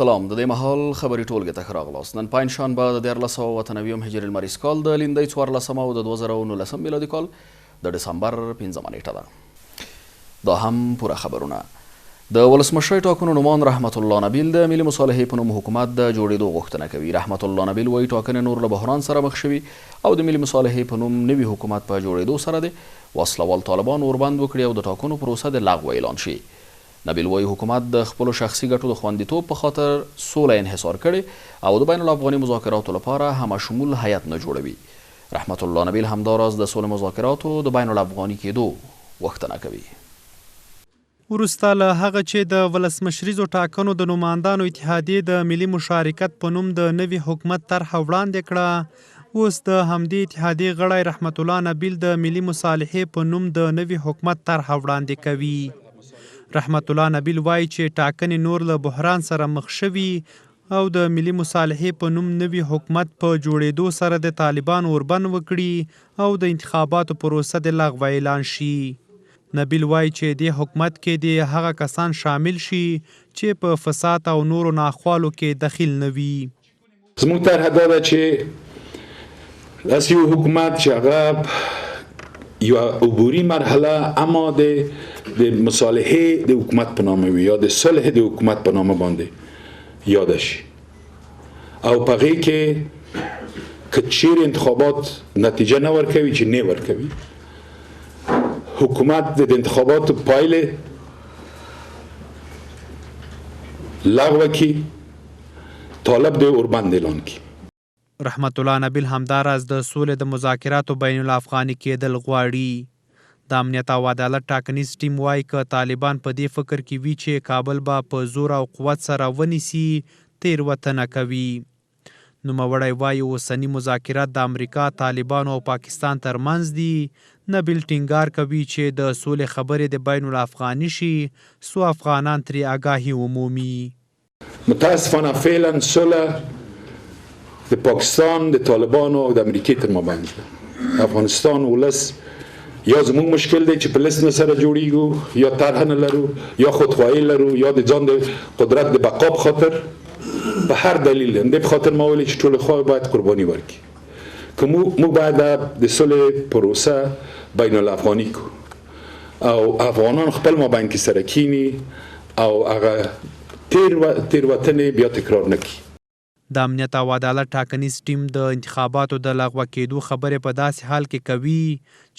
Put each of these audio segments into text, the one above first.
سلام د دې مهال خبري ټولګې ته ښه راغلاست. نن پنجشنبه د 1498 هجري لمریز کال د لیندۍ 14 او د 2019 میلادي کال د ډسمبر 5 نیټه ده. دا هم پوره خبرونه. د ولسمشر ټاکنو نومان رحمت الله نبیل د ملي مصالحې په نوم حکومت د جوړېدو غوښتنه کوي. رحمت الله نبیل وایي ټاکنې نور له بحران سره مخ شوي او د ملي مصالحې په نوم نوي حکومت په جوړېدو سره د وسلوال طالبان اوربند وکړي او د ټاکنو پروسه د لغوه اعلان شي. نبیل وایي حکومت د خپلو شخصي ګټو د خوندیتوب په خاطر سوله انحصار کړي او د بین الافغاني مذاکراتو لپاره همشمول هیئت نه جوړوي. رحمت الله نبیل همداراز د سولې مذاکراتو د بین الافغاني کېدو غوښتنه کوي. وروسته له هغه چې د ولسمشریزو ټاکنو د نوماندانو اتحادیې د ملي مشارکت په نوم د نوي حکومت طرحه وړاندې کړه، اوس د همدې اتحادیې غړی رحمت الله نبیل د ملي مصالحې په نوم د نوي حکومت طرحه وړاندې کوي. رحمت الله نبیل وایي چې ټاکنې نور له بحران سره مخ شوي او د ملي مصالحې په نوم نوي حکومت په جوړېدو سره د طالبان اوربند وکړي او د انتخاباتو پروسه د لغوه اعلان شي. نبیل وایي چې د حکومت کې د هغه کسان شامل شي چې په فساد او نورو ناخوالو کې دخیل نه وي. زموږ طرحه دا ده چې داسې یو حکومت چې هغه یو عبوري مرحله اما د مصالحې د حکومت په نامه وي یا د صلح د حکومت په نامه باندې یاد شي او په هغې کې که چیرې انتخابات نتیجه نه ورکوي چې نه ورکوي حکومت د انتخاباتو پایلې لغوه کړي طالب د اوربند اعلان کړي. رحمت الله نبیل همداراز د سولې د مذاکراتو بین الافغاني کېدل غواړي. د امنیت او عدالت ټاکنیز ټیم وایي که طالبان په دې فکر کې وي چې کابل به په زور او قوت سره ونیسي تېروتنه کوي. نوموړی وایي اوسني مذاکرات د امریکا، طالبانو او پاکستان ترمنځ دي. نبیل ټینګار کوي چې د سولې خبرې د بین الافغاني شي څو افغانان ترې آګاهي ومومي. متاسفانه فعلا صلح د پاکستان، د طالبانو او د امریکې تر مابین ده. افغانستان ولس یا زموږ مشکل دی چې په لست نه سره جوړیږو یا طرحه نه لرو یا خودخواهی لرو یا د ځان د قدرت د بقا په خاطر په هر دلیل همدې په خاطر ما ویلي چې ټولې خواوې باید قرباني ورکړي که موږ باید د صلح پروسه بین الافغاني کړو او افغانان خپل مابین کې سره کینی او هغه تېروتنې بیا تکرار نه کړي. د امنیت او عدالت ټاکنیز ټیم د انتخاباتو د لغوه کېدو خبرې په داسې حال کې کوي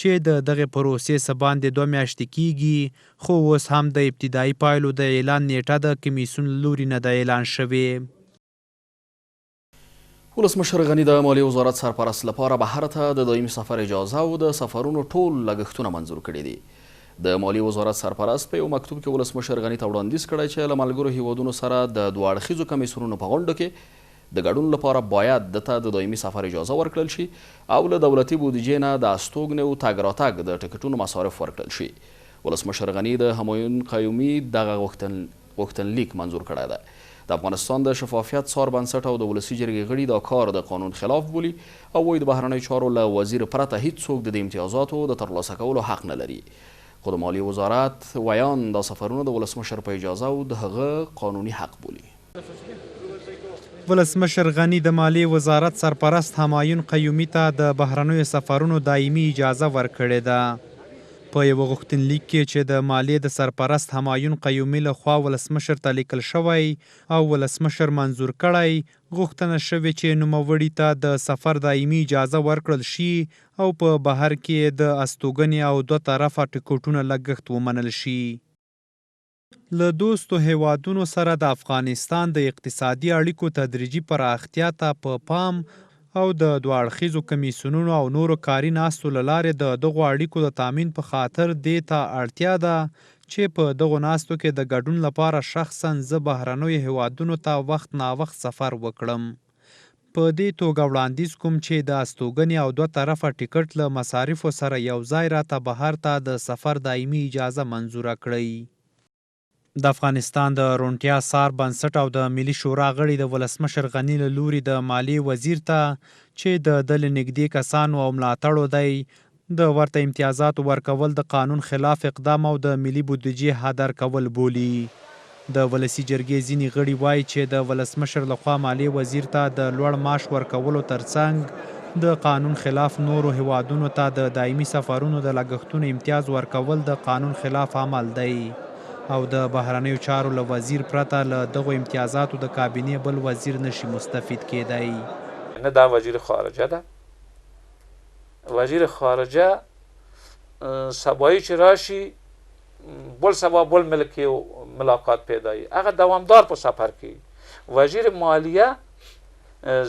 چې د دغې پروسې څه باندې 2 میاشتې کېږي، خو اوس هم د ابتدایي پایلو د اعلان نیټه د کمیسیون له لوري نه ده اعلان شوې. ولسمشر غني د مالیې وزارت سرپرست لپاره بهر ته د دایمي سفر اجازه او د سفرونو ټول لګښتونه منظور کړي دي. د مالیې وزارت سرپرست په یو مکتوب کې ولسمشر غني ته وړاندیز کړی چې له ملګرو هیوادونو سره د 2 اړخیزو کمیسیونونو په غونډو کې د ګډون لپاره باید دته د دایمي سفر اجازه ورکړل شي او له دولتي بودیجې نه د استوګنې او تګ راتګ د ټکټونو مصارف ورکړل شي. ولسمشر غني د همایون قیومي دغه غوښتنلیک منظور کړی ده. د افغانستان د شفافیت څار بنسټ او د ولسي جرګې غړي دا کار د قانون خلاف بولي او وایي د بهرنیو چارو له وزیر پرته هیڅوک د امتیازاتو د ترلاسه کولو حق نه لري. خو د مالیې وزارت ویان دا سفرونه د ولسمشر په اجازه او د هغه قانوني حق بولي. ولسمشر غني د مالیې وزارت سرپرست همایون قیومي ته د بهرنیو سفرونو دایمي اجازه ورکړې ده. په یوه غوښتنلیک کې چې د مالیې د سرپرست همایون قیومي لخوا ولسمشر ته لیکل شوی او ولسمشر منظور کړی، غوښتنه شوې چې نوموړي ته د سفر دایمي اجازه ورکړل شي او په بهر کې د استوګنې او 2 طرفه ټکټونو لګښت ومنل شي. له دوستو هیوادونو سره د افغانستان د اقتصادي اړیکو تدریجي پراختیا ته په پام او د 2 اړخیزو کمیسیونونو او نورو کاري ناستو له لارې د دغو اړیکو د تامین په خاطر دې ته اړتیا ده چې په دغو ناستو کې د ګډون لپاره شخصا زه بهرنیو هیوادونو ته وخت ناوخت سفر وکړم. په دې توګه وړاندیز کوم چې د استوګنې او 2 طرفه ټکټ له مصارفو سره یو ځای راته بهر ته د سفر دایمي اجازه منظوره کړئ. د افغانستان د روڼتیا څار بنسټ او د ملي شورا غړي د ولسمشر غني له لوري د مالیې وزیر ته چې د ډلې نږدې کسانو او ملاتړو دی د ورته امتیازاتو ورکول د قانون خلاف اقدام او د ملي بودیجې هدر کول بولي. د ولسي جرګې ځینې غړي وایي چې د ولسمشر لخوا مالیې وزیر ته د لوړ معاش ورکولو ترڅنګ د قانون خلاف نورو هیوادونو ته د دایمي سفرونو د لګښتونو امتیاز ورکول د قانون خلاف عمل دی او د بهرنیو چارو له وزیر پرته له دغو امتیازاتو د کابینې بل وزیر نشي مستفید کیدی. نه دا وزیر خارجه ده. وزیر خارجه سبایی چې راشي بل سبا بل ملکی و ملاقات پیدایی هغه دوامدار په سفر کې. وزیر مالیه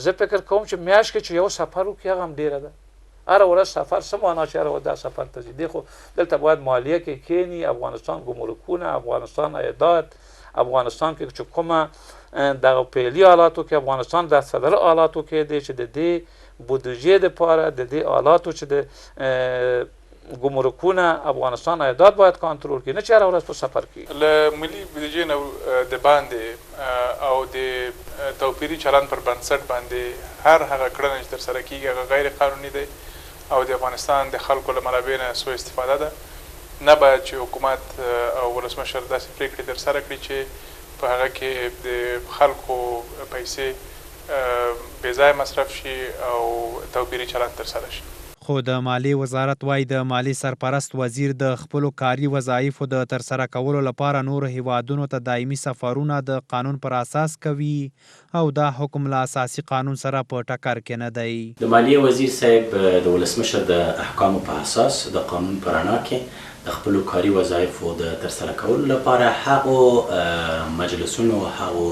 زه فکر کوم چې میاشت کې چې یو سفر وکړي هغه هم ډیره ده. هره ورځ سفر څه معنا چې هره ورځ دا سفر ته ځي. دی خو دلته باید مالیه کې کینی، افغانستان ګمرکونه، افغانستان عایدات، افغانستان کې چې کومه دغه فعلي آلاتو کې افغانستان د صدر آلاتو کې دی چې د دې بودجې دپاره د دې آلاتو چې د ګمرکونه افغانستان عایدات باید کنټرول کړي، نه چې هره ورځ په سفر کې. له ملي بودجې نه د باندې او د توپیري چلند پر بنسټ باندې هر هغه کړنه چې ترسره کېږي هغه غیر قانوني دی او د افغانستان د خلکو له منابع نه سوء استفاده ده. نه باید چې حکومت او ولسمشر داسې پرېکړې ترسره کړي چې په هغه کې د خلکو پیسې بې ځایه مصرف شي او توپیري چلند ترسره شي. خو د مالیې وزارت وایي د مالی سرپرست وزیر د خپلو کاري وظایفو د ترسره کولو لپاره نورو هیوادونو ته دایمي سفرونه د قانون پر اساس کوي او دا حکم له اساسي قانون سره په ټکر کې نه دی. د مالیې وزیر صاحب د ولسمشر د احکامو په اساس د قانون په رڼا کې د خپلو کاري وظایفو د ترسره کولو لپاره هغو مجلسونو هغو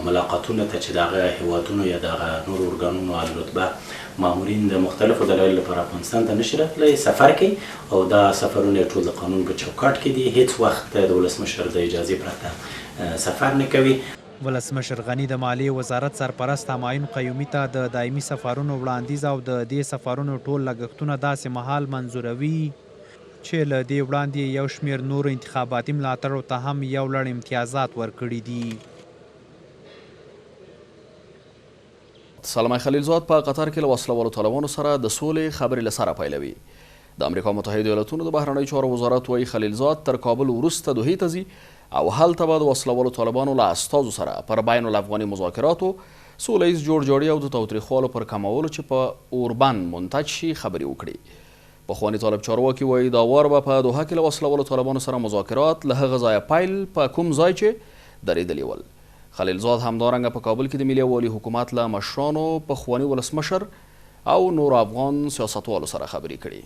ملاقاتونو ته چې دغه هیوادونو یا دغه نورو ارګانونو الرتبه مامورین د مختلفو دلایلو لپاره افغانستان ته نشي راتلی سفر کوي او دا سفرونه ټول د قانون په چوکاټ کې دي. هیڅ وخت د ولسمشر د اجازې پرته سفر نه کوي. ولسمشر غني د مالیې وزارت سرپرست همایون قیومي ته د دایمي سفرونو وړاندیز او د دې سفرونو ټول لګښتونه داسې مهال منظوروي چې له دې وړاندې یو شمېر نورو انتخاباتي ملاتړو ته هم یو لړ امتیازات ورکړي دي. سلمای خلیلزاد په قطر کې له وسله والو طالبانو سره د سولې خبرې له سره پیلوي. د امریکا متحده ایالاتونو د بهرنیو چارو وزارت وایي خلیلزاد تر کابل وروسته دوحې ته ځي او هلته به د وسله والو طالبانو له استازو سره پر بین الافغاني مذاکراتو، سوله ییز جوړجاړي او د تاوتریخوالو پر کمولو چې په اوربند منتج شي خبرې وکړي. پخواني طالب چارواکي وایي دا وار به په دوحه کې له وسله والو طالبانو سره مذاکرات له هغه ځایه پیل په کوم ځای چې درېدلي ول. خلیلزاد همدارنګه په کابل کې د ملي والي حکومت له مشرانو، پخواني ولسمشر او نور افغان سیاستوالو سره خبرې کړي.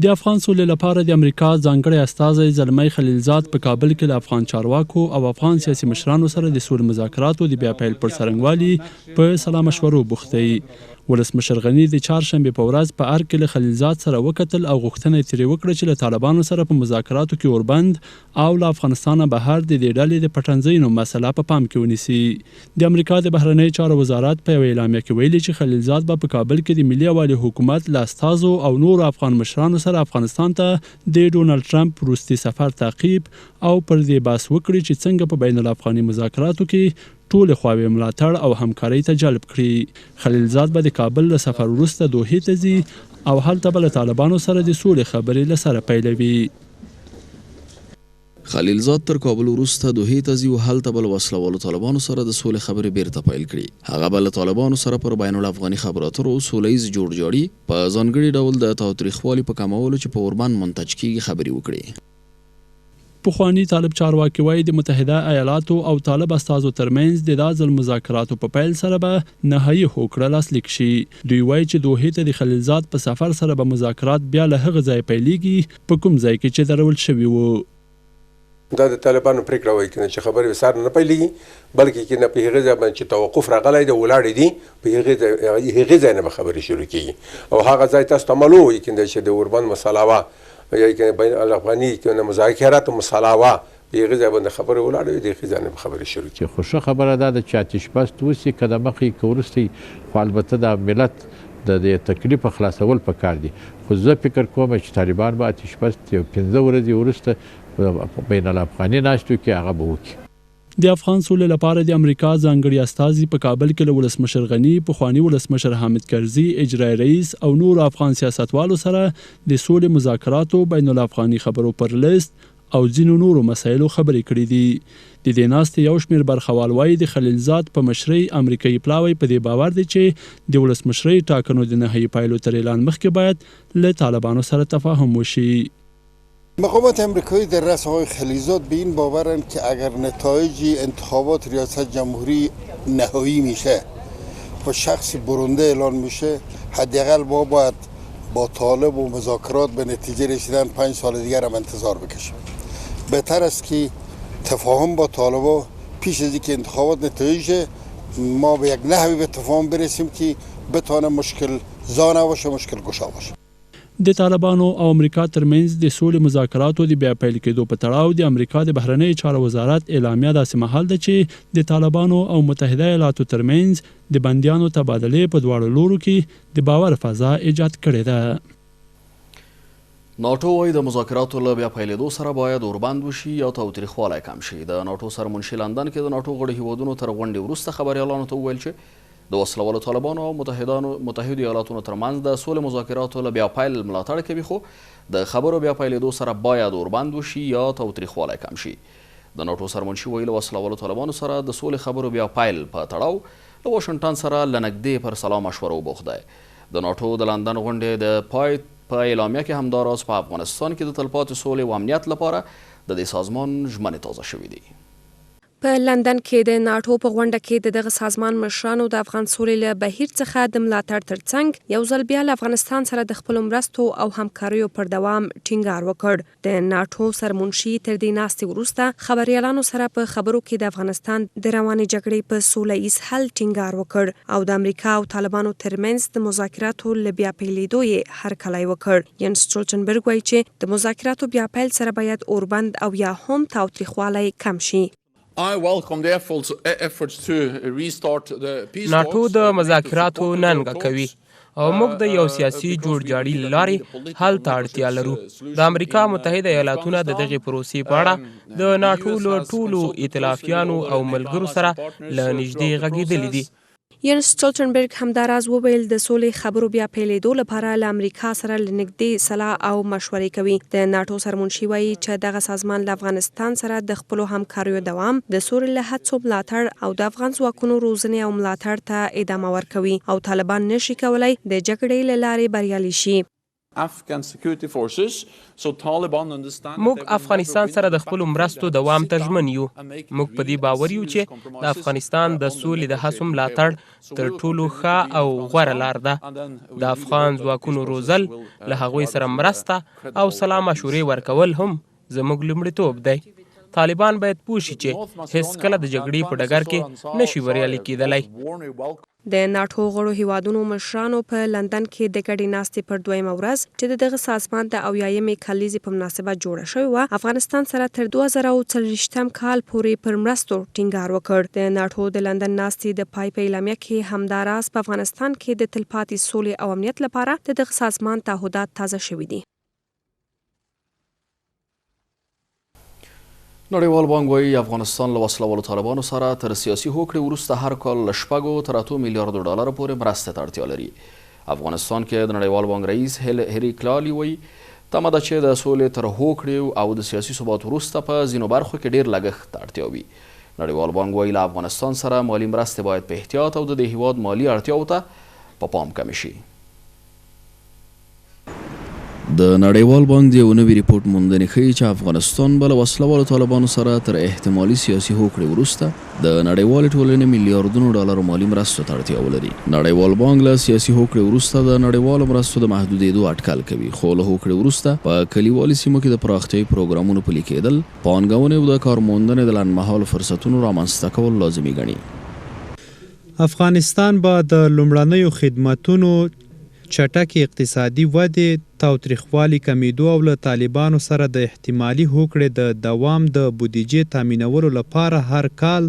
د افغان سولې لپاره د امریکا ځانګړی استازی زلمی خلیلزاد په کابل کې له افغان چارواکو او افغان سیاسي مشرانو سره د سولې مذاکراتو د بیا پیل پر څرنګوالي په سلا مشورو بوخت دی. ولسمشر غني د چهارشنبې په ورځ په ارګ کې له خلیلزاد سره وکتل او غوښتنه یې ترې وکړه چې له طالبانو سره په مذاکراتو کې اوربند او له افغانستانه بهر د دې ډلې د پټنځایونو مسله په پام کې ونیسي. د امریکا د بهرنیو چارو وزارت په یوه اعلامیه کې ویلي چې خلیلزاد به په کابل کې د ملي والي حکومت له استازو او نورو افغان مشرانو سره افغانستان ته د ډونالډ ټرمپ وروستي سفر تعقیب او پر دې بحث وکړي چې څنګه په بین الافغاني مذاکراتو کې ټولې خواوې ملاتړ او همکارۍ ته جلب کړي. خلیلزاد به د کابل له سفر وروسته دوحې ته ځي او هلته به له طالبانو سره د سولې خبرې له سره پیلوي. خلیلزاد تر کابل وروسته دوحې ته ځي او هلته به له وسله والو طالبانو سره د سولې خبرې بیرته پیل کړي. هغه به له طالبانو سره پر بین الافغاني خبرو اترو، سوله ییز جوړجاړي، په ځانګړي ډول د تاوتریخوالي په کمولو چې په اوربند منتج کېږي خبرې وکړي. پخواني طالب چارواکي وایي د متحده ایالاتو او طالب استازو ترمنځ د دا ځل مذاکراتو په پیل سره به نهایي هوکړه لاسلیک شي. دوی وایي چې دوحې ته د خلیلزاد په سفر سره به مذاکرات بیا له هغه ځای پیلېږي په کوم ځای کې چې درول شوي وو. دا د طالبانو پرېکړه وایي چې خبرې سر نه پیلېږي بلکې کې نه په هغې ځای باندې چې توقف راغلی دی ولاړې دي په هغې ځای نه به خبرې شروع کېږي او هغه ځای تاسو ته معلوم وي چې د اوربند مسله وه یا بین الافغاني مذاکرات مسله وه په هغې ځای باندې خبرې ولاړې وي د هغې ځای نه به خبرې شروع کېږي. خو ښه خبره ده چې آتش بست وسي که د مخکې که وروسته خو البته د ملت د تکلیف خلاصول پکار دي. خو زه فکر کوم چې طالبان به آتش بست یو 15 ورځې وروسته بین الافغاني ناستو کې هغه به وکړي. د افغان سولې لپاره د امریکا ځانګړي استازي په کابل کې له ولسمشر غني، پخواني ولسمشر حامد کرزي، اجرایي رئیس او نور افغان سیاستوالو سره د سولې مذاکراتو بین الافغاني خبرو پر لیست او ځینو نورو مسایلو خبرې کړې دي. د دې ناستې یو شمېر برخوال وایي د خلیلزاد په مشرۍ امریکایي پلاوی په دې باور دی چې د ولسمشرۍ ټاکنو د نهایي پایلو تر اعلان مخکې باید له طالبانو سره تفاهم وشي. مقامات امریکایی در رأس آقای خلیلزاد به این باورند که اگر نتایج انتخابات ریاست جمهوری نهایی میشه و شخص برنده اعلان میشه، حداقل ما باید با طالب و مذاکرات به نتیجه رسیدن 5 سال دیگر هم انتظار بکشیم. بهتر است که تفاهم با طالبا پیش از اینکه انتخابات نتایج ما به یک نحوی به تفاهم برسیم که بتونه مشکل زا نباشه، مشکل گشا باشه. د طالبانو او امریکا ترمنځ د سولې مذاکراتو د بیا پیل کېدو په تړاو د امریکا د بهرنۍ چارو وزارت اعلامیه داسې مهال ده چې د طالبانو او متحده ایالاتو ترمنځ د بندیانو تبادلې په دواړو لورو کې د باور فضا ایجاد کړې ده. ناټو وايي د مذاکراتو له بیا پیلېدو سره باید اوربند وشي یا تاوتریخوالی کم شي. د ناټو سرمنشي لندن کې د ناټو غړو هیوادونو تر غونډې وروسته خبریالانو ته وویل چې د وسلوالو طالبانو او متحدو ایالاتونو ترمنځ د سولې مذاکراتو له بیا پیل ملاتړ کوي، خو د خبرو بیا پیلېدو سره باید اوربند وشي یا تاوتریخوالی کم شي. د ناټو سرمنشي ویل وسلوالو طالبانو سره د سولې خبرو بیا پیل په تړاو له واشنګټن سره له نږدې پر سلا مشوره وبوخ دی. د ناټو د لندن غونډې د پای په اعلامیه کې همداراز په افغانستان کې د تلپاتې سولې و امنیت لپاره د دې سازمان ژمنې تازه شوې دي. په لندن کې د ناټو په غونډه کې د دغه سازمان مشرانو د افغان سولې له بهیر څخه د ملاتړ ترڅنګ یو ځل بیا له افغانستان سره د خپلو مرستو او همکاریو پر دوام ټینګار وکړ. د ناټو سرمنشي تر دې ناستې وروسته خبریالانو سره په خبرو کې د افغانستان د روانې جګړې په سوله ایز حل ټینګار وکړ او د امریکا او طالبانو ترمنځ د مذاکراتو له بیا پیلېدو یې هرکلی وکړ. ینس سټولټنبرګ وایي چې د مذاکراتو بیا پیل سره باید اوربند او یا هم تاوتریخوالی کم شي. ناټو د مذاکراتو ننګه کوي او موږ د یو سیاسي جوړجاړي له لارې حل ته اړتیا لرو. د امریکا متحده ایالاتونه د دغې پروسې په اړه د ناټو له ټولو ائتلافیانو او ملګرو سره له نږدې غږېدلي دي. ینس سټولټنبرګ همداراز وویل د سولې خبرو بیا پیلېدو لپاره له امریکا سره له نږدې سلا او مشورې کوي. د ناټو سرمنشي وایي چې دغه سازمان له افغانستان سره د خپلو همکاریو دوام، د سولې له هڅو ملاتړ او د افغان ځواکونو روزنې او ملاتړ ته ادامه ورکوي او طالبان نشي کولای د جګړې له لارې بریالي شي. موږ افغانستان سره د خپلو مرستو دوام ته ژمن یو. موږ په دې باور یو چې د افغانستان د سولې د هڅو ملاتړ تر ټولو ښه او غوره لار ده. د افغان ځواکونو روزل، له هغوی سره مرسته او سلا مشورې ورکول هم زموږ لومړیتوب دی. طالبان باید پوه شي چې هیڅکله د جګړې په ډګر کې نشي بریالي کېدلی. د ناټو غړو هیوادونو مشرانو په لندن کې د ګډې ناستې پر دویمه ورځ چې د دغه سازمان د 80مې کلیزې په مناسبت جوړه شوې وه، افغانستان سره تر 2040 کال پورې پر مرستو ټینګار وکړ. د ناټو د لندن ناستې د پای په اعلامیه کې همداراز په افغانستان کې د تلپاتې سولې او امنیت لپاره د دغه سازمان تعهدات تازه شوي دي. نړیوال بانک وایي افغانستان له وسلوالو طالبانو سره تر سیاسي هوکړې وروسته هر کال له 6 تر 8 میلیارډو ډالر پورې مرستې ته اړتیا لري. افغانستان کې د نړیوال بانک رئیس هیری کلالی وایي تمه ده چې د سولې تر هوکړې او د سیاسي ثبات وروسته په ځینو برخو کې ډېر لګښت ته اړتیا وي. نړیوال بانک وایي له افغانستان سره مالي مرستې باید په احتیاط او د دې هیواد مالي اړتیاو ته په پام کمې شي. د نړیوال بانک د یو نوي ریپورت موندنې ښیي چې افغانستان به له وسلوالو طالبانو سره تر احتمالي سیاسي هوکړې وروسته د نړیوالې ټولنې میلیاردونو ډالرو مالي مرستو ته اړتیا ولري. نړیوال بانک له سیاسي هوکړې وروسته د نړیوالو مرستو د محدودېدو اټکل کوي، خو له هوکړې وروسته په کلیوالي سیمو کې د پراختیایي پروګرامونو پلي کېدل، پانګونې او د کارموندنې د لنډمهالو فرصتونو رامنځته کول لازمي ګڼي. افغانستان به د لومړنیو خدماتونو چټکې اقتصادي ودې، تاوتریخوالي کمیدو او له طالبانو سره د احتمالي هوکړې د دوام د بودیجې تامینولو لپاره هر کال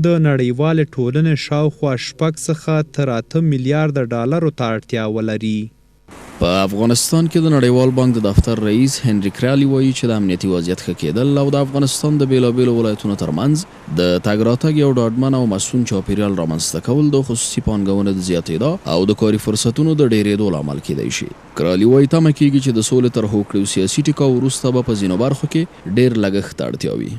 د نړیوالې ټولنې شاوخوا 6 څخه تر 8 میلیارډ ډالرو ته اړتیا ولري. په افغانستان کې د نړیوال بانک د دفتر رئیس هنري کرالی وایي چې د امنیتي وضعیت ښه کېدل او د افغانستان د بیلابیلو ولایتونو ترمنځ د تګ راتګ یو ډاډمن او مسؤون چاپیریال رامنځته کول د خصوصي پانګونې د زیاتېدا او د کاري فرصتونو د ډېرېدو لامل کېدای شي. کرالی وایي تمه کېږي چې د سولې تر هوکړې او سیاسي ټکاو وروسته به په ځینو برخو کې ډېر لګښت ته اړتیا وي.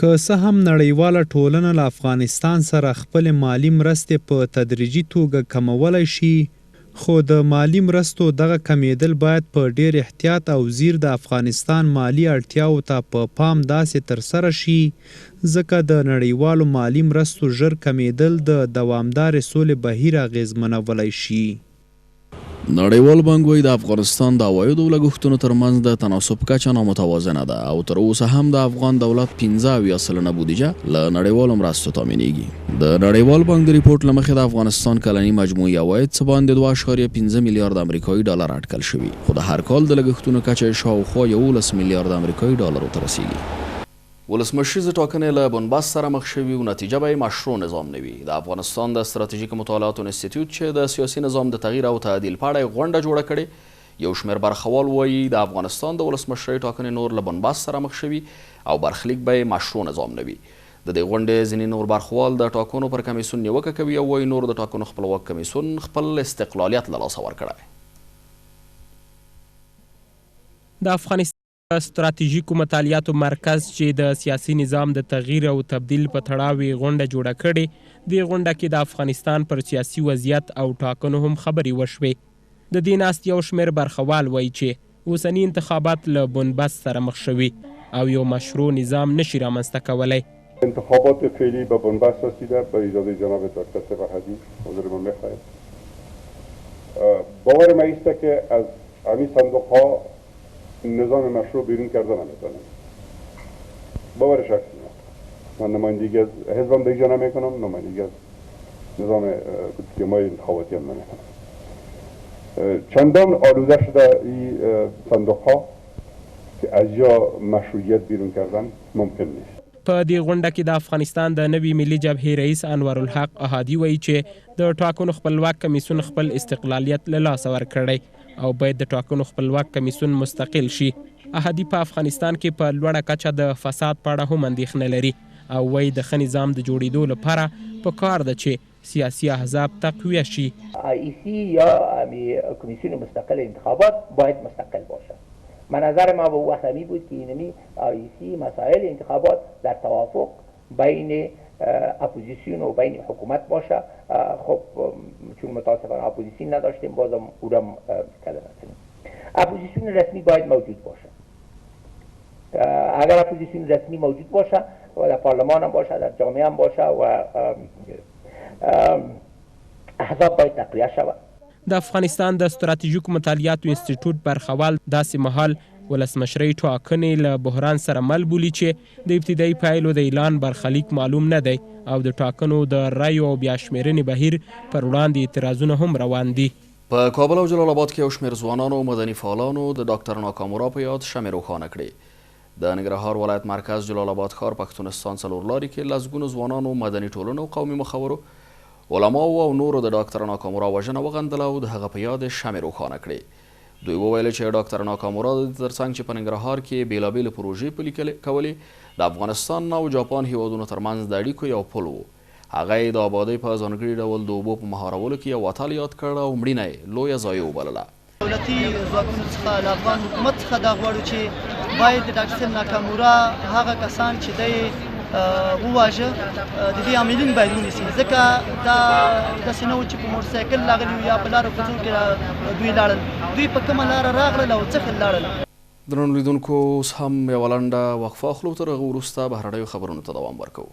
که څه هم نړیواله ټولنه له افغانستان سره خپل مالی مرستې په تدریجي توګه کمولی شي، خو د مالی مرستو دغه کمیدل باید په ډیر احتیاط او زیر د افغانستان مالی اړتیاو ته په پام داسې ترسره شي ځکه د نړیوالو مالی مرستو ژر کمیدل د دوامدارې سولې بهیر اغیزمنولی شي. نړیوال بانک وایي د افغانستان د عوایدو او لګښتونو ترمنځ د تناسب کچه نامتوازنه ده او تر اوسه هم د افغان دولت 15% بودیجه له نړیوالو مرستو تامینېږي. د نړیوال بانک د ریپورت له مخې د افغانستان کلني مجموعي عواید څه باندې 2.5 میلیارد امریکایي ډالر اټکل شوي، خو د هر کال د لګښتونو کچه شاوخوا 11 میلیارد امریکایي ډالرو ته رسیږي. ولسمشریزې ټاکنې له بنبست سره مخ شوي او نتیجه به یې مشروع نظام نه وي. د افغانستان د ستراتیژیکو مطالعاتو انسټیټیوټ چې د سیاسي نظام د تغییر او تعدیل په اړه غونډه جوړه کړې، یو شمېر برخوال وایي د افغانستان د ولسمشرۍ ټاکنې نور له بنبست سره مخ شوي او برخلیک به یې مشروع نظام نه وي. د دې غونډې ځینې نور برخوال د ټاکنو پر کمیسیون نیوکه کوي او وایي نور د ټاکنو خپلواک کمیسیون خپل استقلالیت له لاسه ورکړی. د افغانستان ستراتیژیکو مطالعاتو مرکز چې د سیاسي نظام د تغییر او تبدیل په تړاو غونډه جوړه کړې، دې غونډه کې د افغانستان پر سیاسي وضعیت او ټاکنو هم خبرې وشوې. د دې ناست یو شمېر برخوال وایي چې اوسني انتخابات له بنبست سره مخ شوي او یو مشروع نظام نشي رامنځته کولی. انتخابات فعلی به بنبست رسیده به اجازه جناب دکتر سپهری حضور من میخواهیم. باور ما است که از همین صندوق ها نظام مشروع بیرون کردن نمیتونم. باور شخصی من نمایندگی از حزبم دیگه نمیکنم، نمایندگی از نظام جمعی انتخاباتی هم نمیکنم. چندان آلوده شده این صندوق ها که از جا مشروعیت بیرون کردن ممکن نیست. په دې غونډه کې د افغانستان د نوي ملي جبهې رئیس انورالحق احادي وایي چې د ټاکنو خپلواک کمیسیون خپل استقلالیت له لاسه ورکړی او باید د ټاکنو خپلواک کمیسیون مستقل شي. احادي په افغانستان کې په لوړه کچه د فساد په اړه هم اندېښنه لري او وایي د ښه نظام د جوړېدو لپاره پکار ده چې سیاسي احزاب تقویه شي. آیسی یا کمیسیون مستقل انتخابات باید مستقل باشه. من نظر ما به وقت همی بود که اینمی آیسی مسائل انتخابات در توافق بین اپوزیسیون و بین حکومت باشه. خب چون متاسفانه اپوزیسیون نداشتیم بازم او را کلمه کنیم. اپوزیسیون رسمی باید موجود باشه. اگر اپوزیسیون رسمی موجود باشه و در پارلمان هم باشه، در جامعه هم باشه و احزاب باید تقویه شود. د افغانستان د ستراتیژیکو مطالعاتو انسټیټیوټ برخوال داسې مهال ولسمشرۍ ټاکنې له بحران سره مل بولي چې د ابتدایي پایلو د اعلان برخلیک معلوم نه دی او د ټاکنو د رایو او بیا شمېرنې بهیر پر وړاندې اعتراضونه هم روان دي. په کابل او جلال آباد کې یو شمېر ځوانانو او مدني فعالانو د ډاکټر ناکامورا په یاد شمع روښانه کړې. د ننګرهار ولایت مرکز جلال آباد ښار پښتونستان څلورلارې کې لسګونو ځوانانو، مدني ټولنو او قومي مخورو، علماو او نورو د ډاکټر ناکامورا وژنه وغندله او د هغه په یاد شمع روښانه کړې. دوی وویل چې ډاکټر ناکامورا د دې ترڅنګ چې په ننګرهار کې بېلابېلې پروژې پلي کولې، د افغانستان او جاپان هیوادونو ترمنځ د اړیکو یو پل و. هغه یې د آبادۍ په ځانګړي ډول د اوبو په مهارولو کې یو اتل یاد کړ او مړینه یې لویه ضایع وبلله. دولتي ځواکونو څخه له افغان حکومت څخه دا غواړو چې باید د ډاکټر ناکامورا هغه کسان چې دی وواژه د دې عاملین باید ونیسي، ځکه دا داسې نه و چې په موټرسایکل راغلي یا په لاره کوڅو کې دوی لاړل. دوی په کومه لاره راغلل او څه لاړل. درنو لیدونکو، اوس هم یوه لنډه وقفه اخلو، تر هغه وروسته بهرنیو خبرونو ته دوام ورکوو.